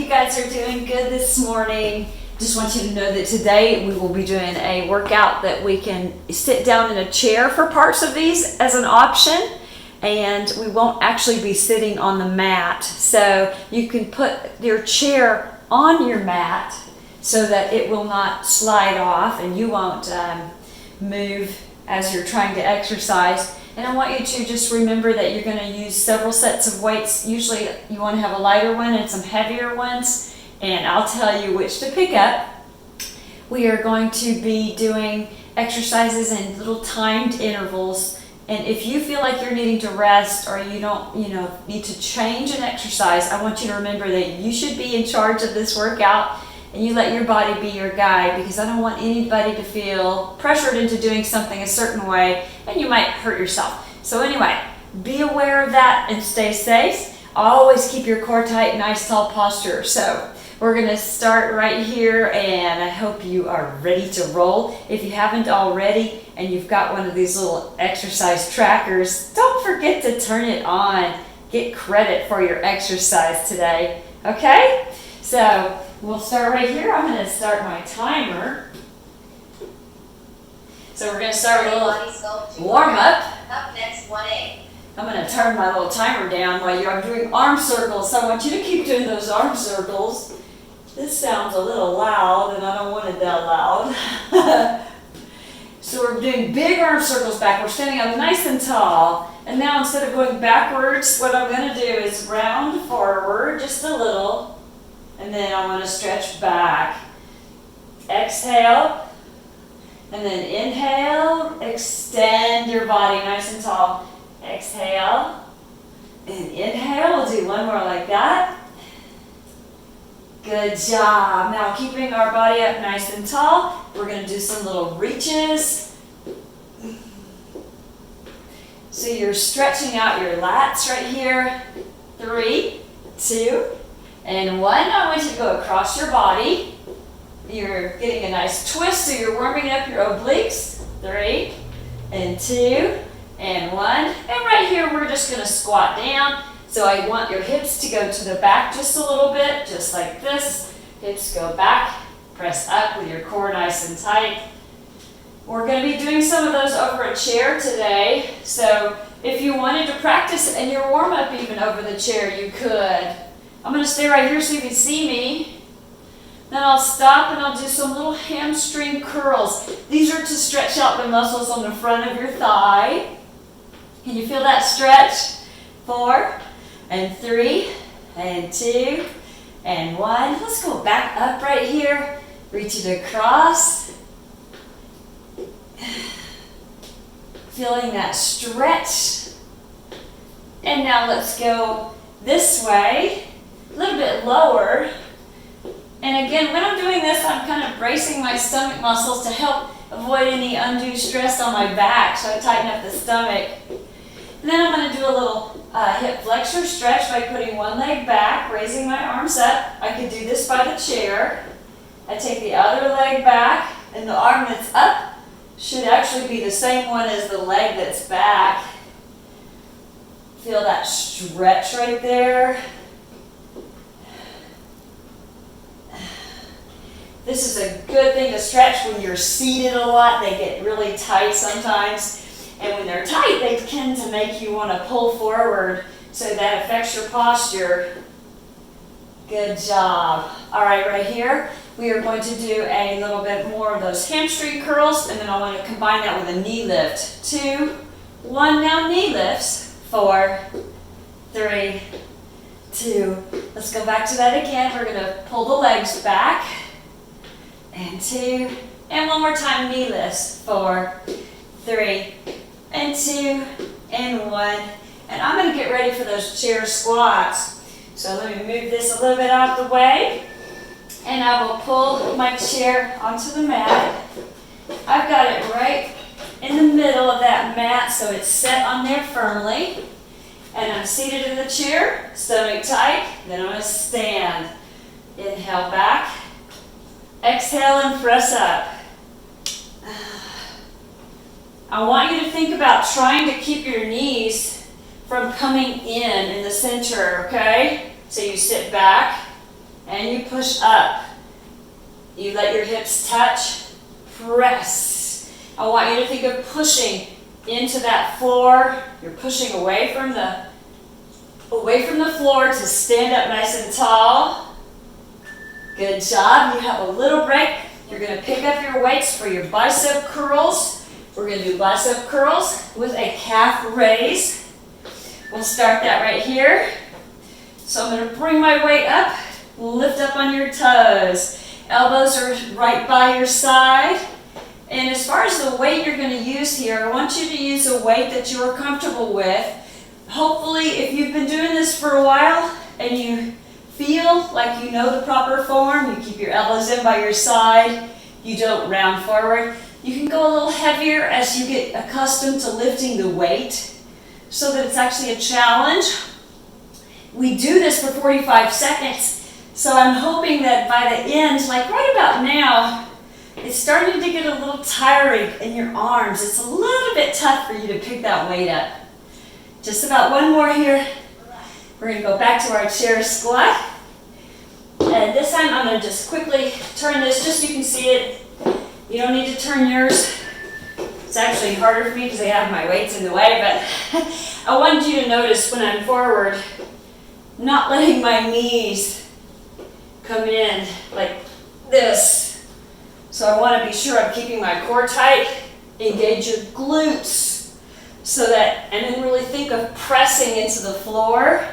you guys are doing good this morning. Just want you to know that today we will be doing a workout that we can sit down in a chair for parts of these as an option, and we won't actually be sitting on the mat. So you can put your chair on your mat so that it will not slide off and you won't move as you're trying to exercise. And I want you to just remember that you're going to use several sets of weights. Usually you want to have a lighter one and some heavier ones, and I'll tell you which to pick up. We are going to be doing exercises in little timed intervals, and if you feel like you're needing to rest or you don't need to change an exercise, I want you to remember that you should be in charge of this workout and you let your body be your guide, because I don't want anybody to feel pressured into doing something a certain way and you might hurt yourself. So anyway, be aware of that and stay safe. Always keep your core tight, nice tall posture. So we're going to start right here, and I hope you are ready to roll. If you haven't already and you've got one of these little exercise trackers, don't forget to turn it on. Get credit for your exercise today. Okay? So we'll start right here. I'm going to start my timer. So we're going to start with a little warm up. Up next, 1A. I'm going to turn my little timer down while I'm doing arm circles. So I want you to keep doing those arm circles. This sounds a little loud, and I don't want it that loud. So we're doing big arm circles back. We're standing up nice and tall. And now instead of going backwards, what I'm going to do is round forward just a little. And then I want to stretch back. Exhale. And then inhale. Extend your body nice and tall. Exhale. And inhale. We'll do one more like that. Good job. Now keeping our body up nice and tall, we're going to do some little reaches. So you're stretching out your lats right here. 3, 2, and 1. I want you to go across your body. You're getting a nice twist, so you're warming up your obliques. 3, and 2, and 1. And right here, we're just going to squat down. So I want your hips to go to the back just a little bit, just like this. Hips go back, press up with your core nice and tight. We're going to be doing some of those over a chair today. So if you wanted to practice it in your warm-up even over the chair, you could. I'm going to stay right here so you can see me. Then I'll stop and I'll do some little hamstring curls. These are to stretch out the muscles on the front of your thigh. Can you feel that stretch? 4, and 3, and 2, and 1. Let's go back up right here. Reach it across. Feeling that stretch. And now let's go this way, a little bit lower. And again, when I'm doing this, I'm kind of bracing my stomach muscles to help avoid any undue stress on my back, so I tighten up the stomach. And then I'm going to do a little hip flexor stretch by putting one leg back, raising my arms up. I could do this by the chair. I take the other leg back, and the arm that's up should actually be the same one as the leg that's back. Feel that stretch right there. This is a good thing to stretch when you're seated a lot. They get really tight sometimes. And when they're tight, they tend to make you want to pull forward, so that affects your posture. Good job. All right here, we are going to do a little bit more of those hamstring curls, and then I want to combine that with a knee lift. 2, 1, now knee lifts. 4, 3, 2. Let's go back to that again. We're going to pull the legs back. And 2, and one more time, knee lifts. 4, 3, and 2, and 1. And I'm going to get ready for those chair squats. So let me move this a little bit out of the way. And I will pull my chair onto the mat. I've got it right in the middle of that mat, so it's set on there firmly. And I'm seated in the chair, stomach tight. Then I'm going to stand. Inhale back. Exhale and press up. I want you to think about trying to keep your knees from coming in the center, okay? So you sit back, and you push up. You let your hips touch, press. I want you to think of pushing into that floor. You're pushing away from the floor to stand up nice and tall. Good job. You have a little break. You're going to pick up your weights for your bicep curls. We're going to do bicep curls with a calf raise. We'll start that right here. So I'm going to bring my weight up, lift up on your toes. Elbows are right by your side. And as far as the weight you're going to use here, I want you to use a weight that you are comfortable with. Hopefully, if you've been doing this for a while and you feel like you know the proper form, you keep your elbows in by your side, you don't round forward. You can go a little heavier as you get accustomed to lifting the weight so that it's actually a challenge. We do this for 45 seconds, so I'm hoping that by the end, like right about now, it's starting to get a little tiring in your arms. It's a little bit tough for you to pick that weight up. Just about one more here. We're going to go back to our chair squat. And this time I'm going to just quickly turn this just so you can see it. You don't need to turn yours. It's actually harder for me because I have my weights in the way, but I want you to notice when I'm forward, not letting my knees come in like this. So I want to be sure I'm keeping my core tight. Engage your glutes so that, and then really think of pressing into the floor.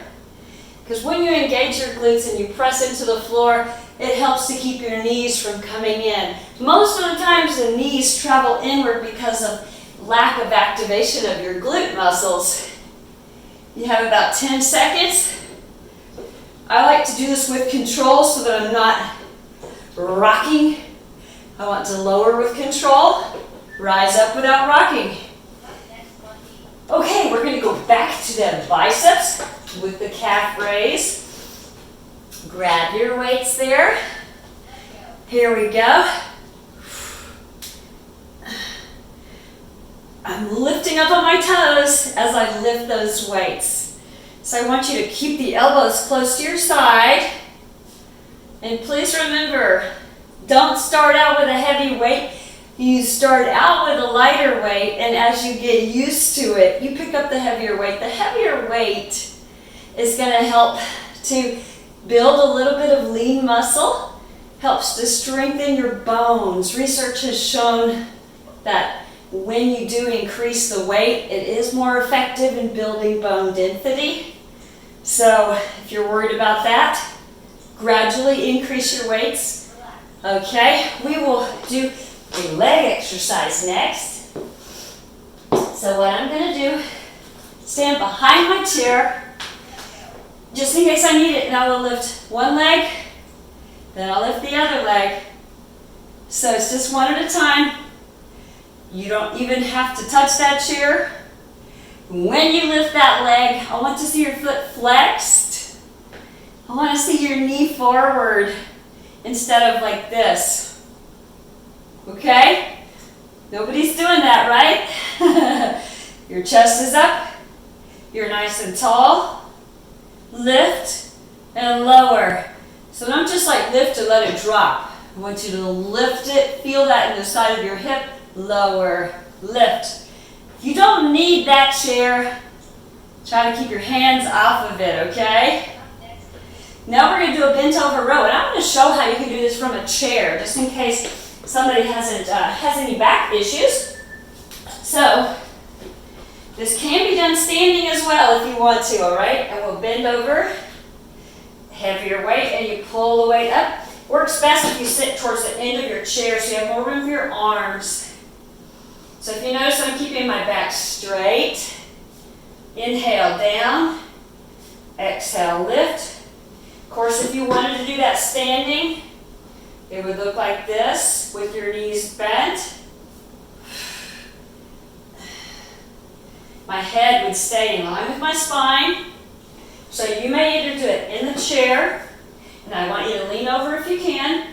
Because when you engage your glutes and you press into the floor, it helps to keep your knees from coming in. Most of the times the knees travel inward because of lack of activation of your glute muscles. You have about 10 seconds. I like to do this with control so that I'm not rocking. I want to lower with control, rise up without rocking. Okay, we're going to go back to the biceps with the calf raise. Grab your weights there. Here we go. I'm lifting up on my toes as I lift those weights. So I want you to keep the elbows close to your side. And please remember, don't start out with a heavy weight. You start out with a lighter weight, and as you get used to it, you pick up the heavier weight. The heavier weight is going to help to build a little bit of lean muscle, helps to strengthen your bones. Research has shown that when you do increase the weight, it is more effective in building bone density. So if you're worried about that, gradually increase your weights. Okay, we will do a leg exercise next. So what I'm going to do, stand behind my chair, just in case I need it, and I will lift one leg, then I'll lift the other leg. So it's just one at a time. You don't even have to touch that chair. When you lift that leg, I want to see your foot flexed. I want to see your knee forward instead of like this. Okay? Nobody's doing that, right? Your chest is up. You're nice and tall. Lift and lower. So don't just like lift and let it drop. I want you to lift it. Feel that in the side of your hip. Lower. Lift. If you don't need that chair, try to keep your hands off of it, okay? Now we're going to do a bent over row. And I'm going to show how you can do this from a chair, just in case somebody has any back issues. So this can be done standing as well if you want to, all right? And we'll bend over, heavier weight, and you pull the weight up. Works best if you sit towards the end of your chair so you have more room for your arms. So if you notice, I'm keeping my back straight. Inhale, down. Exhale, lift. Of course, if you wanted to do that standing, it would look like this with your knees bent. My head would stay in line with my spine. So you may either do it in the chair, and I want you to lean over if you can,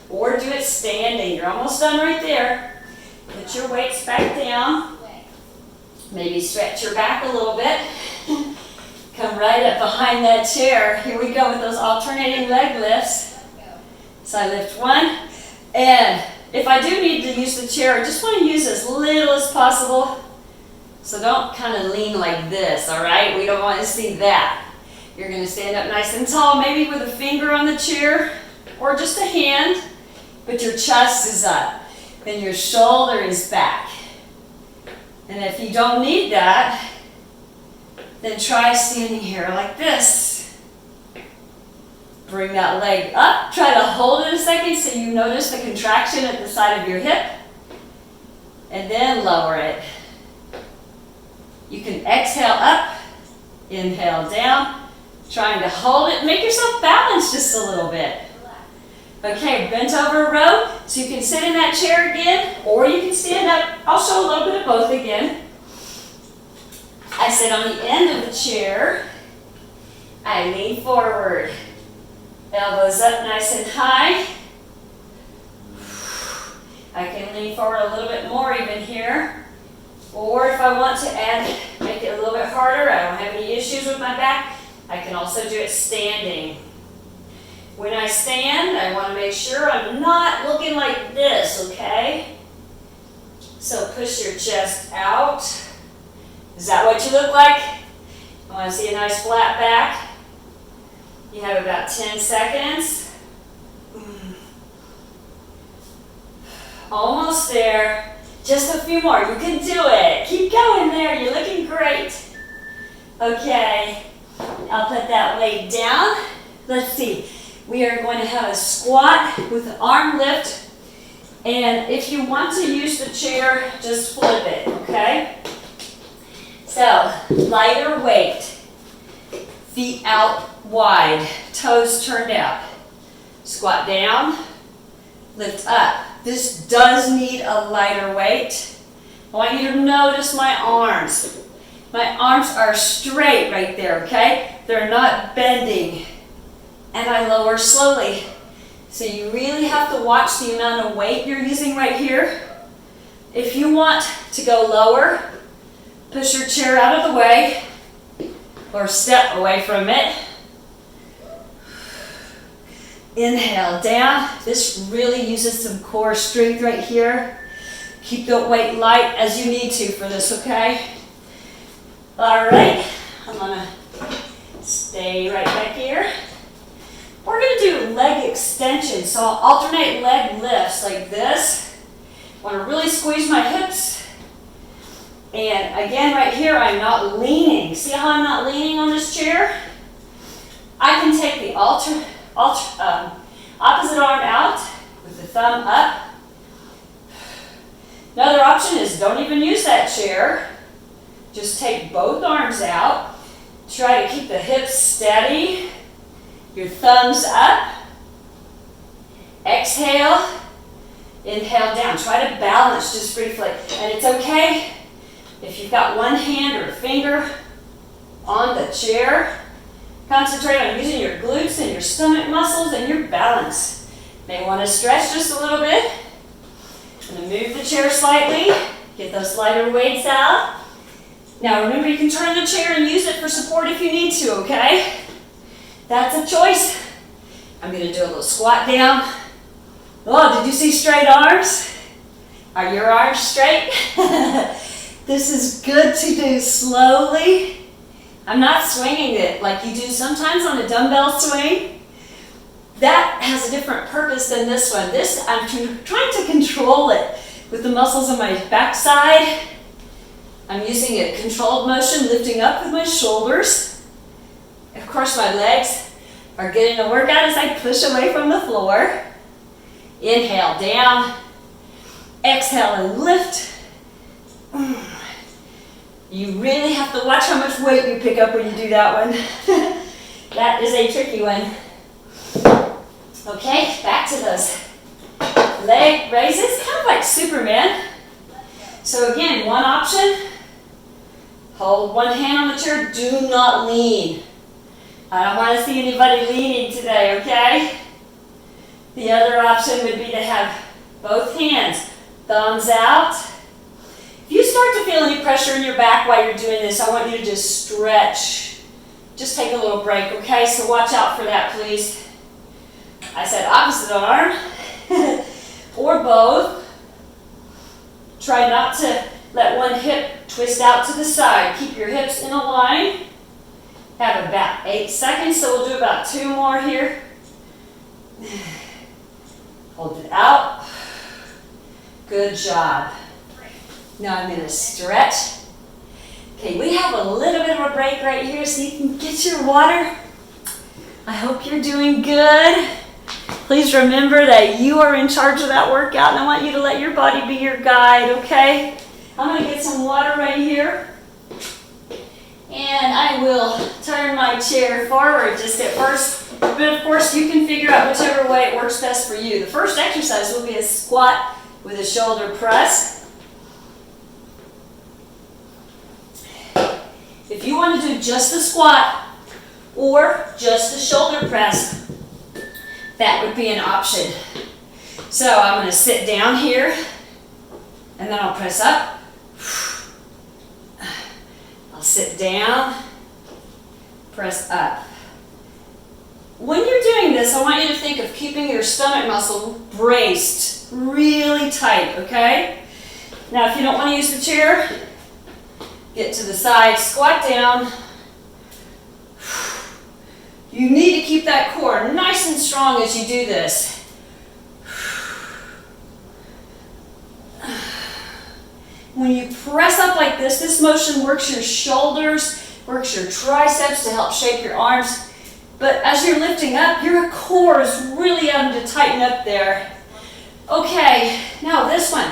or do it standing. You're almost done right there. Put your weights back down. Maybe stretch your back a little bit. Come right up behind that chair. Here we go with those alternating leg lifts. So I lift one, and if I do need to use the chair, I just want to use as little as possible. So don't kind of lean like this, all right? We don't want to see that. You're going to stand up nice and tall, maybe with a finger on the chair or just a hand, but your chest is up and your shoulder is back. And if you don't need that, then try standing here like this. Bring that leg up. Try to hold it a second so you notice the contraction at the side of your hip. And then lower it. You can exhale up, inhale down, trying to hold it. Make yourself balance just a little bit. Okay, bent over row, so you can sit in that chair again, or you can stand up. I'll show a little bit of both again. I sit on the end of the chair. I lean forward. Elbows up nice and high. I can lean forward a little bit more even here. Or if I want to make it a little bit harder, I don't have any issues with my back, I can also do it standing. When I stand, I want to make sure I'm not looking like this, okay? So push your chest out. Is that what you look like? I want to see a nice flat back. You have about 10 seconds. Almost there. Just a few more. You can do it. Keep going there. You're looking great. Okay. I'll put that weight down. Let's see. We are going to have a squat with an arm lift. And if you want to use the chair, just flip it, okay? So, lighter weight. Feet out wide. Toes turned out. Squat down. Lift up. This does need a lighter weight. I want you to notice my arms. My arms are straight right there, okay? They're not bending. And I lower slowly. So you really have to watch the amount of weight you're using right here. If you want to go lower, push your chair out of the way or step away from it. Inhale down. This really uses some core strength right here. Keep the weight light as you need to for this, okay? All right, I'm gonna stay right back here. We're gonna do leg extension. So I'll alternate leg lifts like this. Wanna really squeeze my hips. And again, right here, I'm not leaning. See how I'm not leaning on this chair? I can take the opposite arm out with the thumb up. Another option is don't even use that chair. Just take both arms out. Try to keep the hips steady. Your thumbs up. Exhale. Inhale down. Try to balance just briefly. And it's okay if you've got one hand or a finger on the chair. Concentrate on using your glutes and your stomach muscles and your balance. May want to stretch just a little bit. I'm going to move the chair slightly. Get those lighter weights out. Now remember, you can turn the chair and use it for support if you need to, okay? That's a choice. I'm going to do a little squat down. Oh, did you see straight arms? Are your arms straight? This is good to do slowly. I'm not swinging it like you do sometimes on a dumbbell swing. That has a different purpose than this one. This, I'm trying to control it with the muscles on my backside. I'm using a controlled motion, lifting up with my shoulders. Of course, my legs are getting a workout as I push away from the floor. Inhale down. Exhale and lift. You really have to watch how much weight you pick up when you do that one. That is a tricky one. Okay, back to those leg raises, kind of like Superman. So again, one option, hold one hand on the chair, do not lean. I don't want to see anybody leaning today, okay? The other option would be to have both hands, thumbs out. If you start to feel any pressure in your back while you're doing this, I want you to just stretch just take a little break, okay? So watch out for that, please. I said opposite arm or both. Try not to let one hip twist out to the side. Keep your hips in a line. Have about 8 seconds, so we'll do about 2 more here. Hold it out. Good job. Now I'm going to stretch. Okay, we have a little bit of a break right here so you can get your water. I hope you're doing good. Please remember that you are in charge of that workout, and I want you to let your body be your guide, okay? I'm going to get some water right here. And I will turn my chair forward just at first. But of course, you can figure out whichever way it works best for you. The first exercise will be a squat with a shoulder press. If you want to do just the squat or just the shoulder press, that would be an option. So I'm going to sit down here, and then I'll press up. I'll sit down, press up. When you're doing this, I want you to think of keeping your stomach muscle braced really tight, okay? Now, if you don't want to use the chair, get to the side, squat down. You need to keep that core nice and strong as you do this. When you press up like this motion works your shoulders, works your triceps to help shape your arms. But as you're lifting up, your core is really having to tighten up there. Okay, now this one.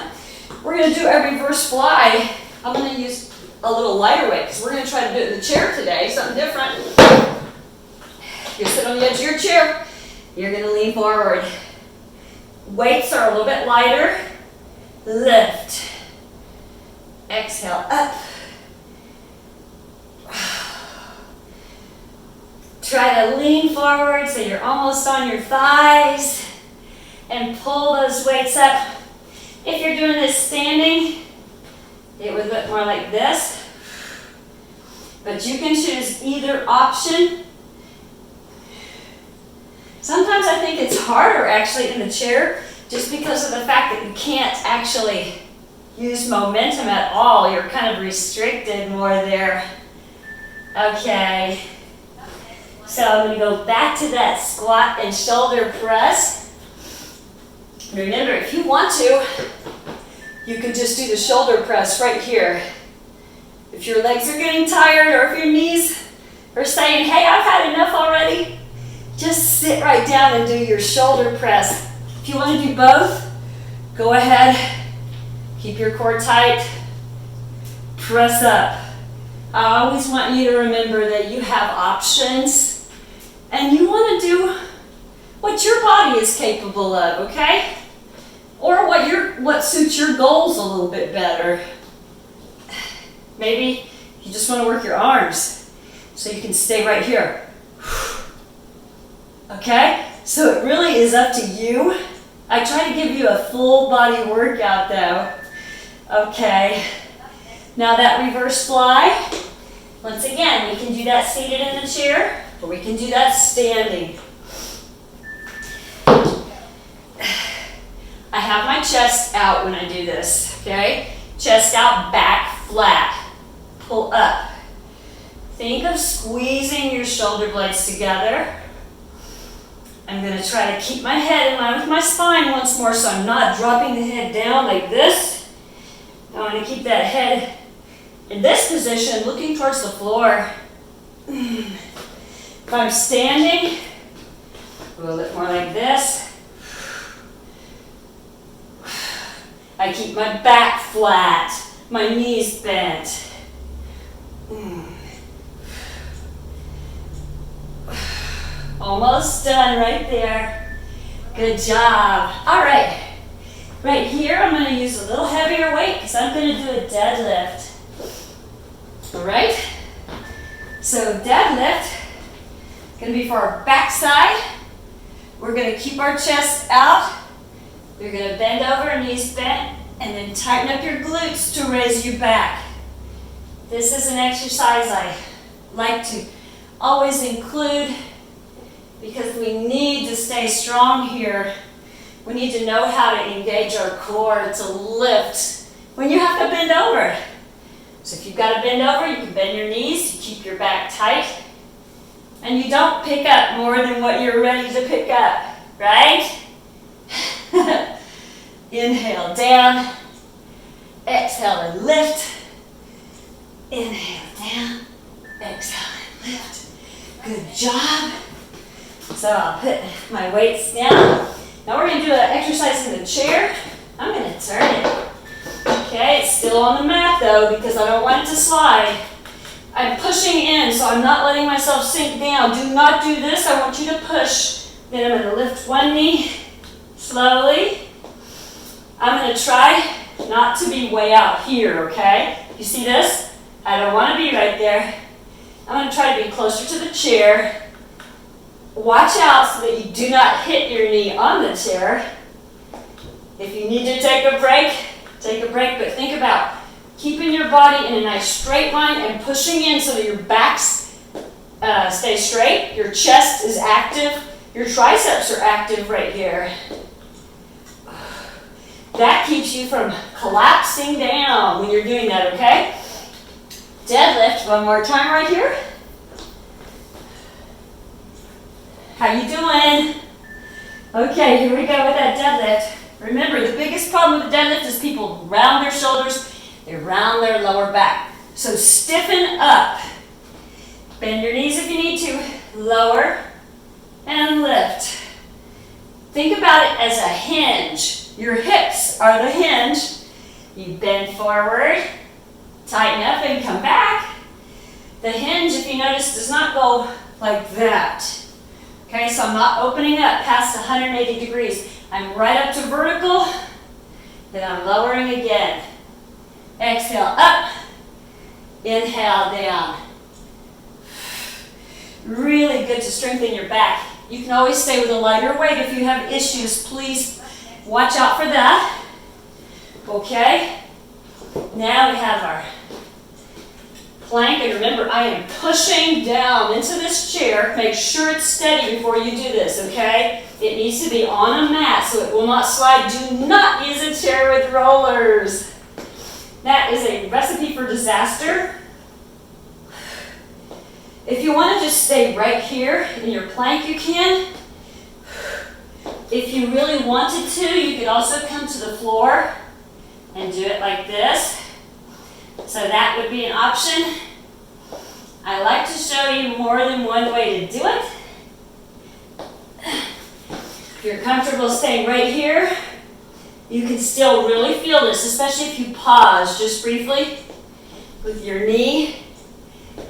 We're going to do a reverse fly. I'm going to use a little lighter weight because we're going to try to do it in the chair today, something different. You sit on the edge of your chair. You're going to lean forward. Weights are a little bit lighter. Lift. Exhale, up. Try to lean forward so you're almost on your thighs and pull those weights up. If you're doing this standing, it would look more like this. But you can choose either option. Sometimes I think it's harder actually in the chair just because of the fact that you can't actually use momentum at all. You're kind of restricted more there. Okay. So I'm going to go back to that squat and shoulder press. Remember, if you want to, you can just do the shoulder press right here. If your legs are getting tired or if your knees are saying, hey, I've had enough already, just sit right down and do your shoulder press. If you want to do both, go ahead. Keep your core tight. Press up. I always want you to remember that you have options and you want to do what your body is capable of, okay? Or what suits your goals a little bit better. Maybe you just want to work your arms so you can stay right here. Okay? So it really is up to you. I try to give you a full body workout though. Okay. Now that reverse fly, once again, we can do that seated in the chair, or we can do that standing. I have my chest out when I do this, okay? Chest out, back flat. Pull up. Think of squeezing your shoulder blades together. I'm going to try to keep my head in line with my spine once more so I'm not dropping the head down like this. I want to keep that head in this position, looking towards the floor. If I'm standing, a little bit more like this. I keep my back flat, my knees bent. Almost done right there. Good job. All right. Right here, I'm going to use a little heavier weight because I'm going to do a deadlift. All right? So deadlift, going to be for our back side. We're going to keep our chest out. You're going to bend over, knees bent, and then tighten up your glutes to raise you back. This is an exercise I like to always include, because we need to stay strong here. We need to know how to engage our core to lift when you have to bend over. So if you've got to bend over, you can bend your knees, you keep your back tight, and you don't pick up more than what you're ready to pick up, right? Inhale down, exhale and lift. Inhale down, exhale and lift. Good job. So I'll put my weights down. Now we're going to do an exercise in the chair. I'm going to turn it. Okay, it's still on the mat though because I don't want it to slide. I'm pushing in, so I'm not letting myself sink down. Do not do this. I want you to push. Then I'm going to lift one knee slowly. I'm going to try not to be way out here, okay? You see this? I don't want to be right there. I'm going to try to be closer to the chair. Watch out so that you do not hit your knee on the chair. If you need to take a break, but think about keeping your body in a nice straight line and pushing in so that your backs stay straight, your chest is active, your triceps are active right here. That keeps you from collapsing down when you're doing that, okay? Deadlift, one more time right here. How you doing? Okay, here we go with that deadlift. Remember, the biggest problem with the deadlift is people round their shoulders, they round their lower back. So stiffen up. Bend your knees if you need to. Lower and lift. Think about it as a hinge. Your hips are the hinge. You bend forward, tighten up and come back. The hinge, if you notice, does not go like that. Okay, so I'm not opening up past 180 degrees. I'm right up to vertical, then I'm lowering again. Exhale up, inhale down. Really good to strengthen your back. You can always stay with a lighter weight if you have issues. Please watch out for that. Okay, now we have our plank, and remember, I am pushing down into this chair. Make sure it's steady before you do this, okay? It needs to be on a mat so it will not slide. Do not use a chair with rollers. That is a recipe for disaster. If you want to just stay right here in your plank, you can. If you really wanted to, you could also come to the floor and do it like this. So that would be an option. I like to show you more than one way to do it. If you're comfortable staying right here, you can still really feel this, especially if you pause just briefly with your knee.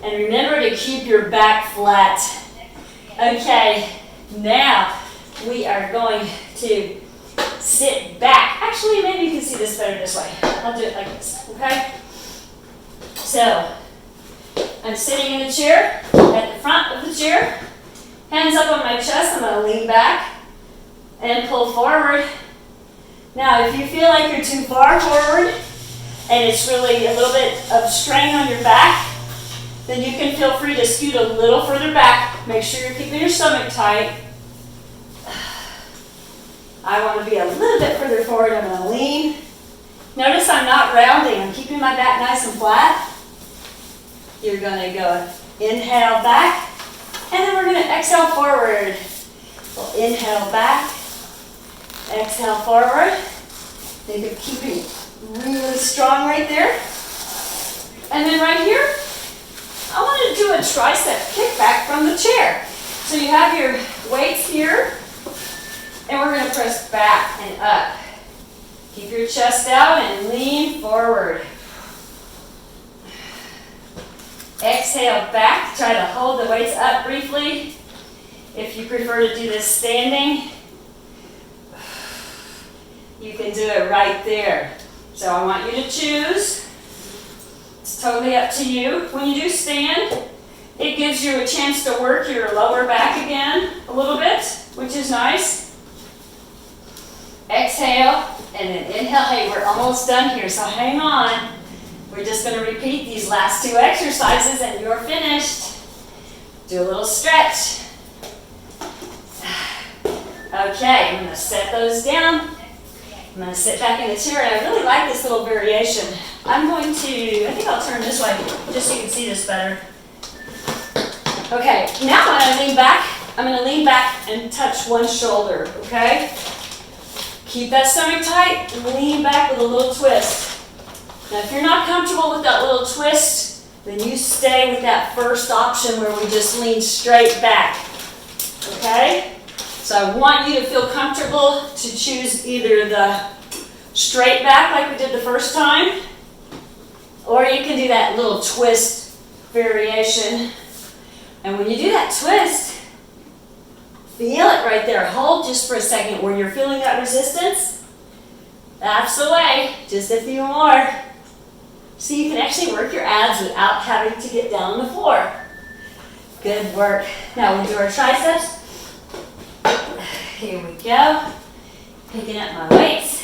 And remember to keep your back flat. Okay, now we are going to sit back. Actually, maybe you can see this better this way. I'll do it like this, okay? So, I'm sitting in the chair, at the front of the chair, hands up on my chest. I'm going to lean back and pull forward. Now, if you feel like you're too far forward and it's really a little bit of strain on your back, then you can feel free to scoot a little further back. Make sure you're keeping your stomach tight. I want to be a little bit further forward. I'm going to lean. Notice I'm not rounding. I'm keeping my back nice and flat. You're going to go inhale back, and then we're going to exhale forward. We'll inhale back, exhale forward. Think of keeping really strong right there. And then right here, I want to do a tricep kickback from the chair. So you have your weights here, and we're going to press back and up. Keep your chest out and lean forward. Exhale back. Try to hold the weights up briefly. If you prefer to do this standing, you can do it right there. So I want you to choose. It's totally up to you. When you do stand, it gives you a chance to work your lower back again a little bit, which is nice. Exhale, and then inhale. Hey, we're almost done here, so hang on. We're just going to repeat these last two exercises, and you're finished. Do a little stretch. Okay, I'm gonna set those down. I'm gonna sit back in the chair, and I really like this little variation. I'm going to, I think I'll turn this way just so you can see this better. Okay, now when I lean back, I'm gonna lean back and touch one shoulder, okay? Keep that stomach tight and lean back with a little twist. Now if you're not comfortable with that little twist, then you stay with that first option where we just lean straight back, okay? So I want you to feel comfortable to choose either the straight back like we did the first time, or you can do that little twist variation. And when you do that twist, feel it right there. Hold just for a second where you're feeling that resistance. That's the way. Just a few more. So you can actually work your abs without having to get down on the floor. Good work. Now we'll do our triceps. Here we go. Picking up my weights.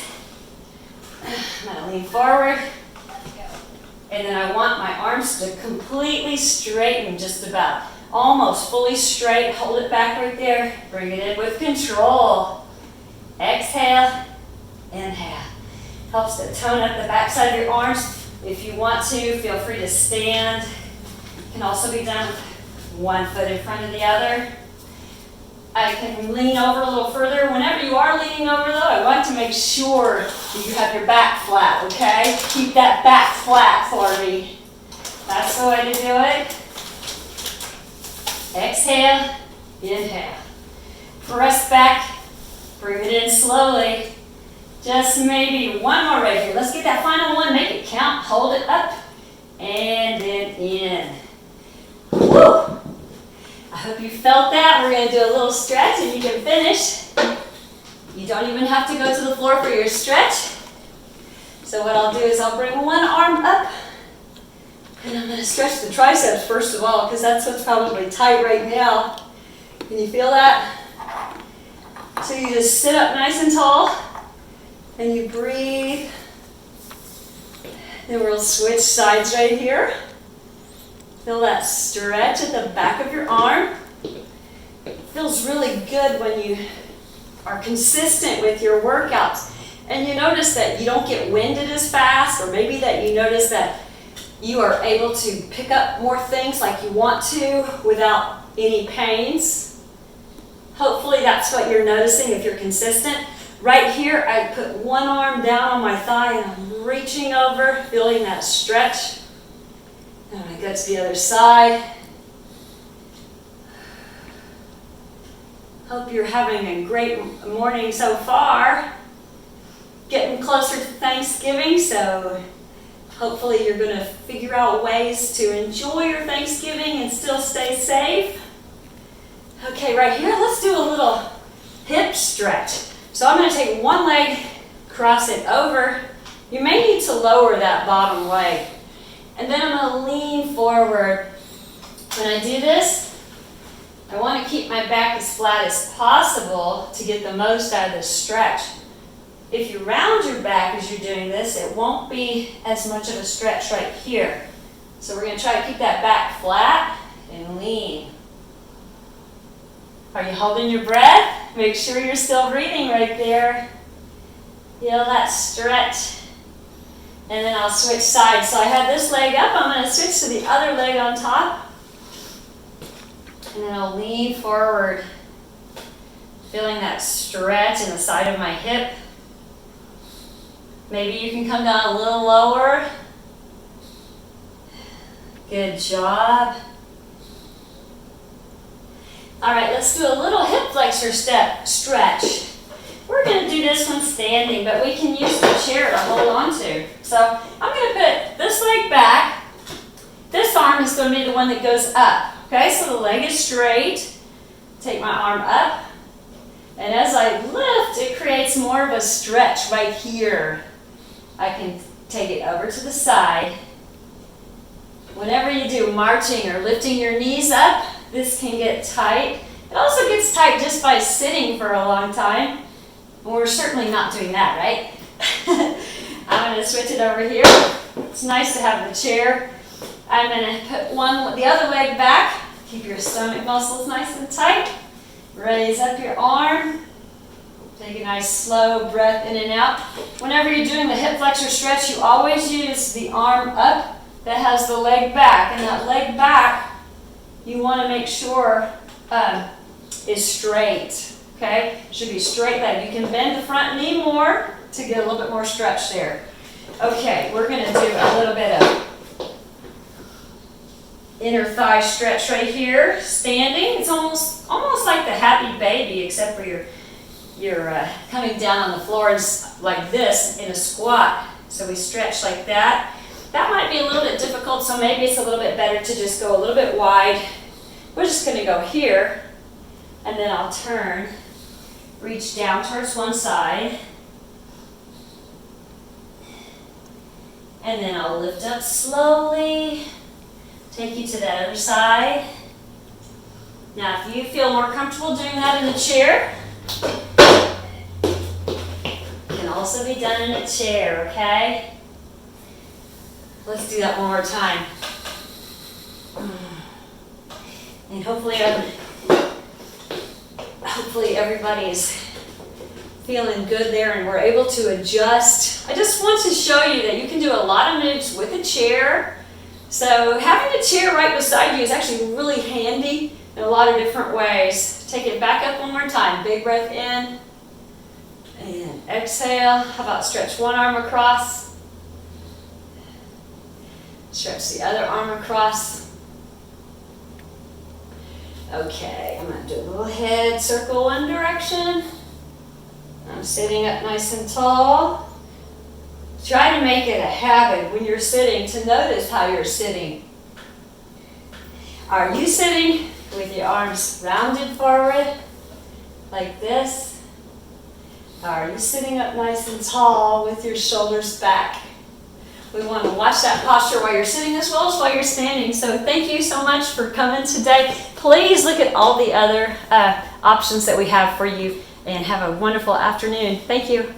I'm going to lean forward. And then I want my arms to completely straighten just about. Almost fully straight. Hold it back right there. Bring it in with control. Exhale. Inhale. Helps to tone up the backside of your arms. If you want to, feel free to stand. It can also be done with one foot in front of the other. I can lean over a little further. Whenever you are leaning over though, I want to make sure that you have your back flat, okay? Keep that back flat for me. That's the way to do it. Exhale, inhale. Press back, bring it in slowly. Just maybe one more right here. Let's get that final one, make it count. Hold it up, and then in. Woo! I hope you felt that. We're going to do a little stretch and you can finish. You don't even have to go to the floor for your stretch. So what I'll do is I'll bring one arm up and I'm going to stretch the triceps first of all because that's what's probably tight right now. Can you feel that? So you just sit up nice and tall and you breathe. Then we'll switch sides right here. Feel that stretch at the back of your arm. It feels really good when you are consistent with your workouts. And you notice that you don't get winded as fast, or maybe that you notice that you are able to pick up more things like you want to without any pains. Hopefully that's what you're noticing if you're consistent. Right here, I put one arm down on my thigh and I'm reaching over, feeling that stretch. I'm going to go to the other side. Hope you're having a great morning so far. Getting closer to Thanksgiving, so hopefully you're going to figure out ways to enjoy your Thanksgiving and still stay safe. Okay, right here, let's do a little hip stretch. So I'm going to take one leg, cross it over. You may need to lower that bottom leg. And then I'm going to lean forward. When I do this, I want to keep my back as flat as possible to get the most out of this stretch. If you round your back as you're doing this, it won't be as much of a stretch right here. So we're going to try to keep that back flat and lean. Are you holding your breath? Make sure you're still breathing right there. Feel that stretch. And then I'll switch sides. So I had this leg up. I'm going to switch to the other leg on top. And then I'll lean forward, feeling that stretch in the side of my hip. Maybe you can come down a little lower. Good job. All right, let's do a little hip flexor stretch. We're going to do this one standing, but we can use the chair to hold on to. So I'm going to put this leg back. This arm is going to be the one that goes up. Okay, so the leg is straight. Take my arm up. And as I lift, it creates more of a stretch right here. I can take it over to the side. Whenever you do marching or lifting your knees up, this can get tight. It also gets tight just by sitting for a long time. And we're certainly not doing that, right? I'm going to switch it over here. It's nice to have the chair. I'm going to put the other leg back. Keep your stomach muscles nice and tight. Raise up your arm. Take a nice slow breath in and out. Whenever you're doing the hip flexor stretch, you always use the arm up that has the leg back. And that leg back, you want to make sure is straight. Okay? Should be straight leg. You can bend the front knee more to get a little bit more stretch there. Okay, we're going to do a little bit of inner thigh stretch right here, standing. It's almost like the happy baby, except for you're coming down on the floor like this in a squat. So we stretch like that. That might be a little bit difficult, so maybe it's a little bit better to just go a little bit wide. We're just going to go here, and then I'll turn, reach down towards one side, and then I'll lift up slowly. Take you to that other side. Now, if you feel more comfortable doing that in a chair, it can also be done in a chair, okay? Let's do that one more time. And hopefully everybody's feeling good there and we're able to adjust. I just want to show you that you can do a lot of moves with a chair. So having a chair right beside you is actually really handy in a lot of different ways. Take it back up one more time. Big breath in and exhale. How about stretch one arm across? Stretch the other arm across. Okay, I'm going to do a little head circle one direction. I'm sitting up nice and tall. Try to make it a habit when you're sitting to notice how you're sitting. Are you sitting with your arms rounded forward like this? Are you sitting up nice and tall with your shoulders back? We want to watch that posture while you're sitting as well as while you're standing. So thank you so much for coming today. Please look at all the other options that we have for you and have a wonderful afternoon. Thank you.